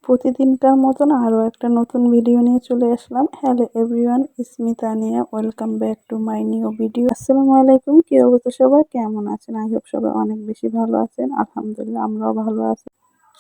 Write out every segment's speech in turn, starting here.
প্রতিদিনকার মতন আরও একটা নতুন ভিডিও নিয়ে চলে আসলাম। হ্যালো এভরিওয়ান, ইসমি Tania, welcome back to my new video. আসসালামু আলাইকুম, কি অবস্থা সবাই, কেমন আছেন? আই হোপ সবাই অনেক বেশি ভালো আছেন। আলহামদুলিল্লাহ আমরাও ভালো আছি।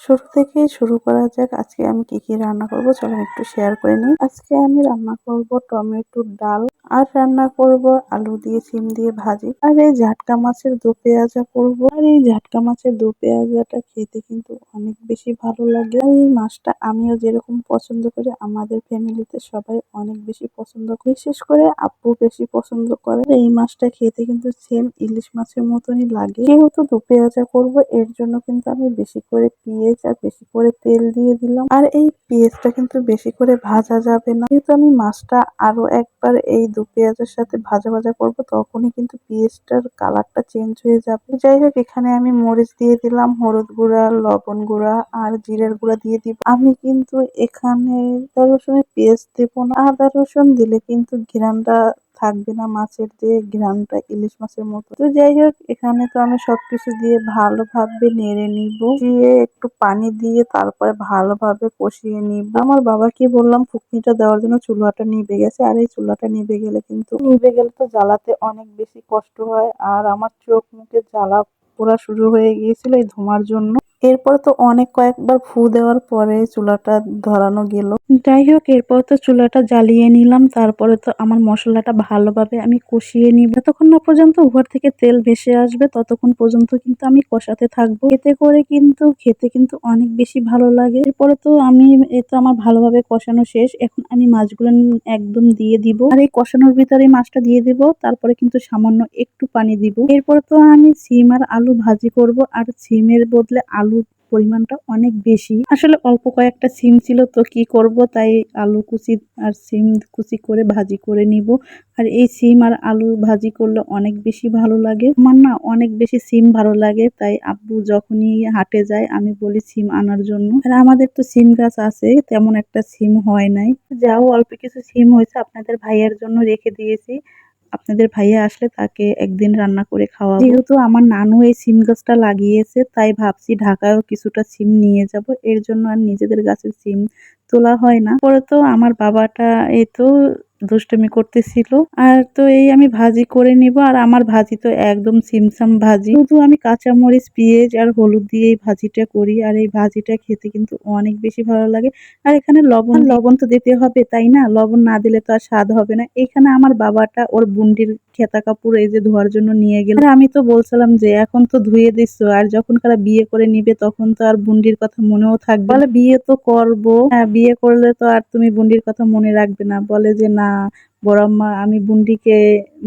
শুরু থেকেই শুরু করা যাক। আজকে আমি কি কি রান্না করব চলেন একটু শেয়ার করে নিই। আজকে আমি রান্না করব টমেটোর ডাল, আর রান্না করব আলু দিয়ে সিম দিয়ে ভাজি, আর এই ঝাটকা মাছের দো পেঁয়াজা করব। আর এই ঝাটকা মাছের দো পেঁয়াজাটা খেতে কিন্তু অনেক বেশি ভালো লাগে। আর এই মাছটা আমিও যেরকম পছন্দ করি, আমাদের ফ্যামিলিতে সবাই অনেক বেশি পছন্দ করে, বিশেষ করে আব্বু বেশি পছন্দ করে। এই মাছটা খেতে কিন্তু সেম ইলিশ মাছের মতনই লাগে। যেহেতু দো পেঁয়াজা করব, এর জন্য কিন্তু আমি বেশি করে পেঁয়াজ আর বেশি করে তেল দিয়ে দিলাম। আর এই পেঁয়াজটা কিন্তু বেশি করে ভাজা যাবে না, যেহেতু আমি মাছটা আরো একবার এই দো পেঁয়াজের সাথে ভাজা ভাজা করব, তখনই কিন্তু পেঁয়াজটার কালারটা চেঞ্জ হয়ে যাবে। যাই হোক, এখানে আমি মরিচ দিয়ে দিলাম, হলুদ গুঁড়া, লবণ গুঁড়া আর জিরার গুঁড়া দিয়ে দিব। আমি কিন্তু এখানে আদা রসুনের পেস্ট দেবো না, আদা রসুন দিলে কিন্তু ঘ্রাণটা থাকবে না, মাছের যে ঘ্রাণটা ইলিশ মাছের মতো। তো যাই হোক, এখানে তো আমি সবকিছু দিয়ে ভালোভাবে নেড়ে নিব, দিয়ে একটু পানি দিয়ে তারপরে ভালোভাবে কষিয়ে নিব। আমার বাবাকে বললাম ফুকনিটা দেওয়ার জন্য, চুলাটা নিভে গেছে। আর এই চুলাটা নিভে গেলে তো জ্বালাতে অনেক বেশি কষ্ট হয়, আর আমার চোখ মুখে জ্বালা পোড়া শুরু হয়ে গিয়েছিল এই ধোঁয়ার জন্য। এরপর তো কয়েকবার ফু দেওয়ার পরে চুলাটা ধরানো গেল। যাই হোক, এরপর তো চুলাটা জ্বালিয়ে নিলাম। তারপরে তো আমার মশলাটা ভালোভাবে আমি কষিয়ে নিব, যতক্ষণ না পর্যন্ত উপর থেকে তেল ভেসে আসবে ততক্ষণ পর্যন্ত কিন্তু আমি কষাতে থাকবো। এতে করে কিন্তু খেতে কিন্তু অনেক বেশি ভালো লাগে। এরপরে তো আমার ভালোভাবে কষানো শেষ। এখন আমি মাছগুলো একদম দিয়ে দিব, আর এই কষানোর ভিতরে মাছটা দিয়ে দিব। তারপরে কিন্তু সামান্য একটু পানি দিব। এরপরে তো আমি সিম আর আলু ভাজি করব, আর সিমের বদলে আলুর পরিমাণটা অনেক বেশি। আসলে অল্প কয়েকটা সিম ছিল, তো কি করব, তাই আলু কুচি আর সিম কুচি করে ভাজি করে নিব। আর এই সিম আর আলু ভাজি করলে অনেক বেশি ভালো লাগে। আমার না অনেক বেশি সিম ভালো লাগে, তাই আব্বু যখনই হাটে যায় আমি বলি সিম আনার জন্য। আর আমাদের তো সিম গাছ আছে, তেমন একটা সিম হয় নাই, যাও অল্প কিছু সিম হয়েছে, আপনাদের ভাইয়ের জন্য রেখে দিয়েছি। আপনাদের ভাইয়া আসলে তাকে একদিন রান্না করে খাওয়াবো। যেহেতু আমার নানু এই সিম গাছটা লাগিয়েছে, তাই ভাবছি ঢাকায়ও কিছুটা সিম নিয়ে যাব। এর জন্য আর নিজেদের গাছের সিম তোলা হয় না। পরে তো আমার বাবাটা এই তো দুষ্টুমি করতেছিল। আর তো এই আমি ভাজি করে নিব, আর আমার ভাজি তো একদম সিমসাম ভাজি, শুধু আমি কাঁচামরিচ, পেঁয়াজ আর হলুদ দিয়ে এই ভাজিটা করি। আর এই ভাজিটা খেতে কিন্তু অনেক বেশি ভালো লাগে। আর এখানে লবণ তো দিতে হবে, তাই না? লবণ না দিলে তো আর স্বাদ হবে না। এখানে আমার বাবাটা ওর বুন্ডির খেতা কাপড় এই যে ধোয়ার জন্য নিয়ে গেল। আর আমি তো বলছিলাম যে এখন তো ধুয়ে দিচ্ছ, আর যখন কারা বিয়ে করে নিবে তখন তো আর বুন্ডির কথা মনেও থাকবে। বলে বিয়ে তো করবো, হ্যাঁ বিয়ে করলে তো আর তুমি বুন্ডির কথা মনে রাখবে না। বলে যে না বড়াম্মা, আমি বুন্ডিকে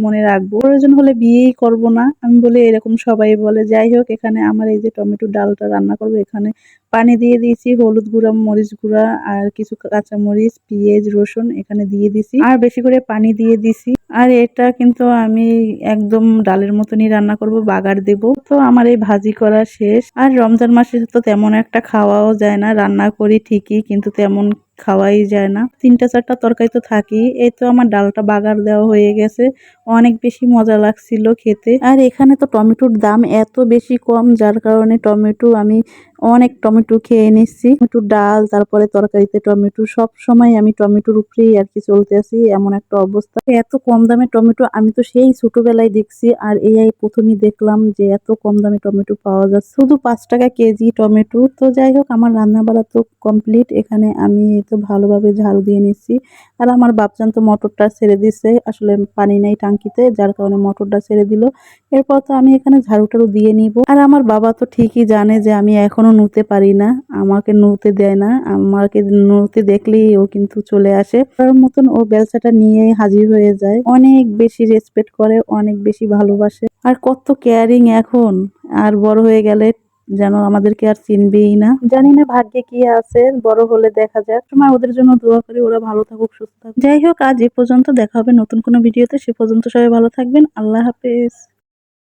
মনে রাখবো, প্রয়োজন হলে বিয়েই করব না। আমি বলি এরকম সবাই বলে। যাই হোক, এখানে আমার এই যে টমেটো ডালটা রান্না করবো, এখানে পানি দিয়ে দিয়েছি, হলুদ গুঁড়া, মরিচ গুঁড়া আর কিছু কাঁচামরিচ, পেঁয়াজ, রসুন এখানে দিয়ে দিছি, আর বেশি করে পানি দিয়ে দিছি। আর এটা কিন্তু আমি একদম ডালের মতনই রান্না করব, বাগার দেব। তো আমার এই ভাজি করা শেষ। আর রমজান মাসে তো তেমন একটা খাওয়াও যায় না, রান্না করি ঠিকই কিন্তু তেমন খাওয়াই যায় না। 3-4টা তরকারি তো থাকি। এই তো আমার ডালটা বাগার দেওয়া হয়ে গেছে, অনেক বেশি মজা লাগছিল খেতে। আর এখানে তো টমেটোর দাম এত বেশি কম, যার কারণে আমি অনেক টমেটো খেয়ে নিচ্ছি। টমেটোর ডাল, তারপরে তরকারিতে টমেটো, সব সময় আমি টমেটোর উপরেই আর কি চলতে আছি, এমন একটা অবস্থা। এত কম দামে টমেটো আমি তো সেই ছোটবেলায় দেখছি, আর এই প্রথমই দেখলাম যে এত কম দামে টমেটো পাওয়া যাচ্ছে, শুধু 5 টাকা কেজি টমেটো। তো যাই হোক, আমার রান্না বাড়া তো কমপ্লিট। এখানে আমি তো ভালোভাবে ঝাড়ু দিয়ে নিচ্ছি। আর আমার বাপজান তো মটরটা ছেড়ে দিচ্ছে, আসলে পানি নাই টাঙ্কিতে, যার কারণে মটরটা ছেড়ে দিল। এরপর তো আমি এখানে ঝাড়ুটারু দিয়ে নিব। আর আমার বাবা তো ঠিকই জানে যে আমি এখনো নুতে পারি না, আমাকে নুতে দেয় না। আমাকে নুতে দেখলেই ও কিন্তু চলে আসে, তার মতন ও বেলচাটা নিয়ে হাজির হয়ে যায়। অনেক বেশি রেসপেক্ট করে, অনেক বেশি ভালোবাসে, আর কত কেয়ারিং এখন। আর বড় হয়ে গেলে যেন আমাদেরকে আর চিনবেই না। জানি না ভাগ্যে কি আছে, বড় হলে দেখা যাক। সময় ওদের জন্য দোয়া করি, ওরা ভালো থাকুক, সুস্থ থাকুক। যাই হোক, আজ এ পর্যন্ত, দেখা হবে নতুন কোনো ভিডিওতে। সে পর্যন্ত সবাই ভালো থাকবেন। আল্লাহ হাফেজ।